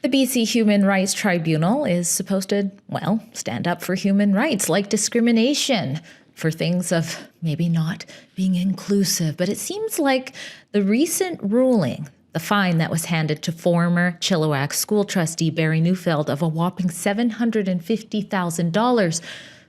The BC Human Rights Tribunal is supposed to, well, stand up for human rights like discrimination, for things of maybe not being inclusive. But it seems like the recent ruling, the fine that was handed to former Chilliwack school trustee Barry Neufeld of a whopping $750,000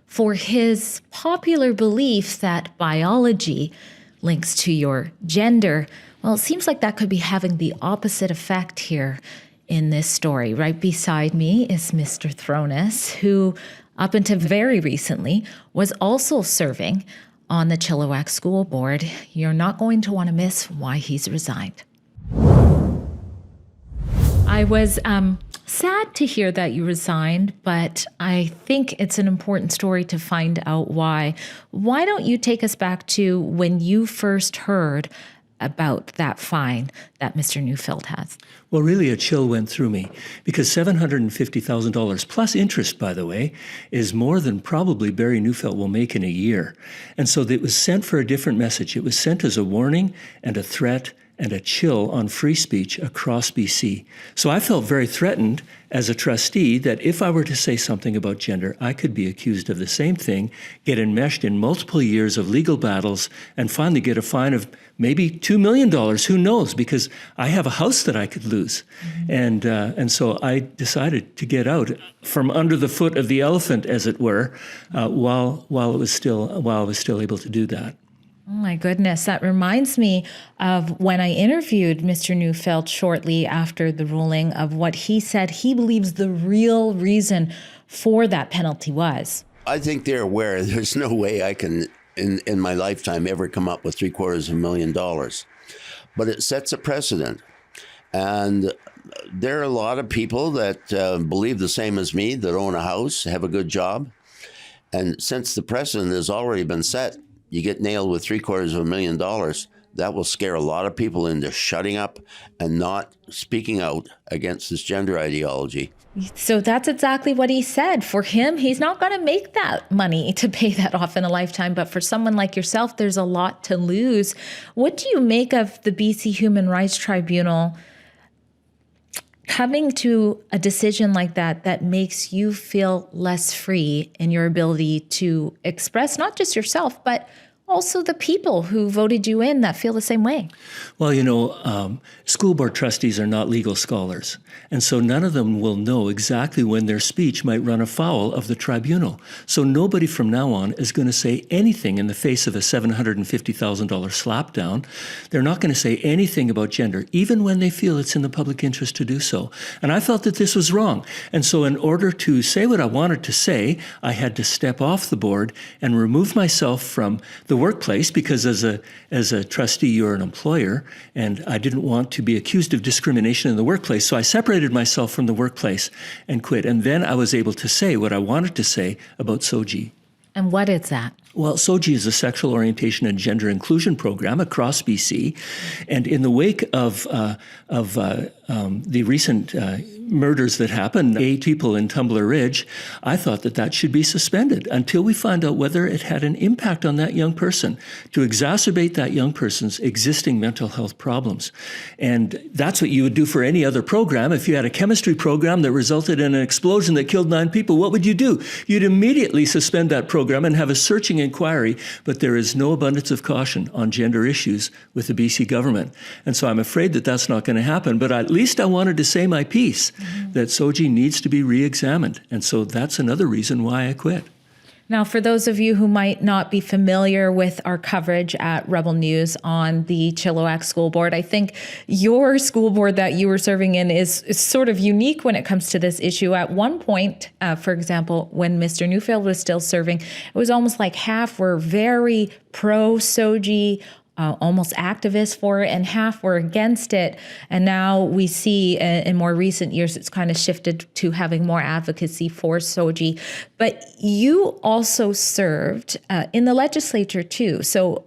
for his popular belief that biology links to your gender, well, it seems like that could be having the opposite effect here in this story. Right beside me is Mr. Thronus, who up until very recently was also serving on the Chilliwack School Board. You're not going to want to miss why he's resigned. I was sad to hear that you resigned, but I think it's an important story to find out why. Why don't you take us back to when you first heard about that fine that Mr. Neufeld has? Well, really, a chill went through me because $750,000 plus interest, by the way, is more than probably Barry Neufeld will make in a year. And so it was sent for a different message. It was sent as a warning and a threat and a chill on free speech across BC. So I felt very threatened as a trustee that if I were to say something about gender, I could be accused of the same thing, get enmeshed in multiple years of legal battles, and finally get a fine of maybe $2 million, who knows, because I have a house that I could lose. Mm-hmm. And so I decided to get out from under the foot of the elephant, as it were, while I was still able to do that. Oh my goodness, that reminds me of when I interviewed Mr. Neufeld shortly after the ruling, of what he said he believes the real reason for that penalty was. I think they're aware there's no way I can, in my lifetime, ever come up with $750,000. But it sets a precedent. And there are a lot of people that believe the same as me, that own a house, have a good job. And since the precedent has already been set, you get nailed with $750,000, that will scare a lot of people into shutting up and not speaking out against this gender ideology. So that's exactly what he said. For him, he's not going to make that money to pay that off in a lifetime. But for someone like yourself, there's a lot to lose. What do you make of the BC Human Rights Tribunal coming to a decision like that makes you feel less free in your ability to express not just yourself, but also the people who voted you in that feel the same way? Well, school board trustees are not legal scholars, and so none of them will know exactly when their speech might run afoul of the tribunal. So nobody from now on is going to say anything in the face of a $750,000 slapdown. They're not going to say anything about gender, even when they feel it's in the public interest to do so. And I felt that this was wrong. And so in order to say what I wanted to say, I had to step off the board and remove myself from the workplace, because as a trustee, you're an employer, and I didn't want to be accused of discrimination in the workplace. So I separated myself from the workplace and quit. And then I was able to say what I wanted to say about SOGI. And what is that? Well, SOGI is a sexual orientation and gender inclusion program across BC. And in the wake of the recent murders that happened, 8 people in Tumbler Ridge, I thought that should be suspended until we find out whether it had an impact on that young person, to exacerbate that young person's existing mental health problems. And that's what you would do for any other program. If you had a chemistry program that resulted in an explosion that killed 9 people, what would you do? You'd immediately suspend that program and have a searching inquiry. But there is no abundance of caution on gender issues with the BC government. And so I'm afraid that that's not going to happen. But at least I wanted to say my piece, that SOGI needs to be re-examined. And so that's another reason why I quit. Now, for those of you who might not be familiar with our coverage at Rebel News on the Chilliwack School Board, I think your school board that you were serving in is sort of unique when it comes to this issue. At one point, for example, when Mr. Neufeld was still serving, it was almost like half were very pro-SOGI, almost activists for it, and half were against it. And now we see in more recent years, it's kind of shifted to having more advocacy for SOGI. But you also served in the legislature too. So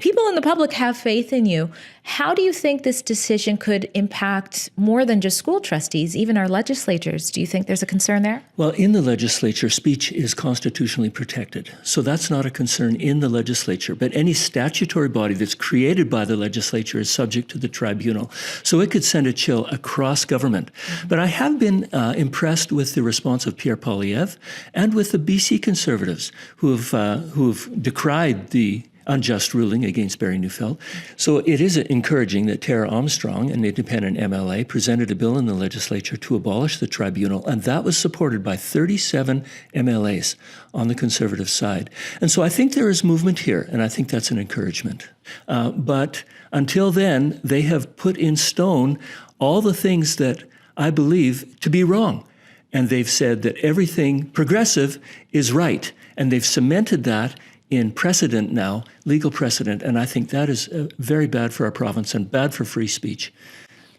people in the public have faith in you. How do you think this decision could impact more than just school trustees, even our legislators? Do you think there's a concern there? Well, in the legislature, speech is constitutionally protected. So that's not a concern in the legislature. But any statutory body that's created by the legislature is subject to the tribunal. So it could send a chill across government. But I have been impressed with the response of Pierre Poilievre and with the BC Conservatives who have decried the unjust ruling against Barry Neufeld. So it is encouraging that Tara Armstrong, an independent MLA, presented a bill in the legislature to abolish the tribunal, and that was supported by 37 MLAs on the Conservative side. And so I think there is movement here, and I think that's an encouragement. But until then, they have put in stone all the things that I believe to be wrong. And they've said that everything progressive is right, and they've cemented that in precedent now, legal precedent, and I think that is very bad for our province and bad for free speech.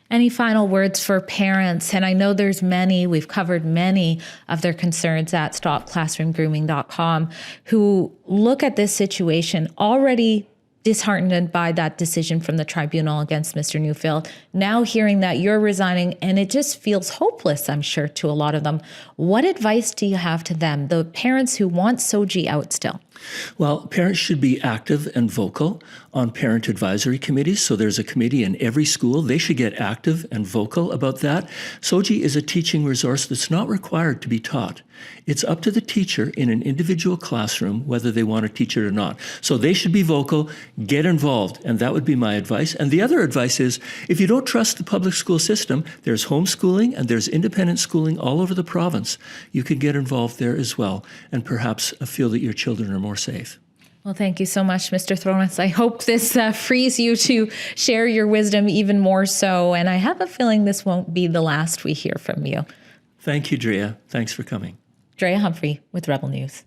Any final words for parents? And I know there's many, we've covered many of their concerns at stopclassroomgrooming.com who look at this situation already disheartened by that decision from the tribunal against Mr. Neufeld. Now hearing that you're resigning, and it just feels hopeless, I'm sure, to a lot of them. What advice do you have to them, the parents who want SOGI out still? Well, parents should be active and vocal on parent advisory committees. So there's a committee in every school. They should get active and vocal about that. SOGI is a teaching resource that's not required to be taught. It's up to the teacher in an individual classroom whether they want to teach it or not. So they should be vocal, get involved, and that would be my advice. And the other advice is, if you don't trust the public school system, there's homeschooling and there's independent schooling all over the province. You can get involved there as well and perhaps feel that your children are more safe. Well, thank you so much, Mr. Thrones. I hope this frees you to share your wisdom even more so. And I have a feeling this won't be the last we hear from you. Thank you, Drea. Thanks for coming. Drea Humphrey with Rebel News.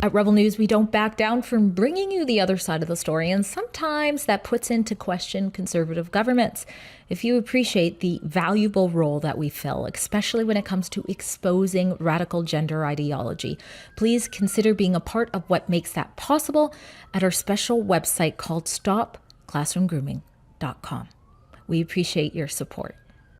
At Rebel News, we don't back down from bringing you the other side of the story, and sometimes that puts into question conservative governments. If you appreciate the valuable role that we fill, especially when it comes to exposing radical gender ideology, please consider being a part of what makes that possible at our special website called stopclassroomgrooming.com. We appreciate your support.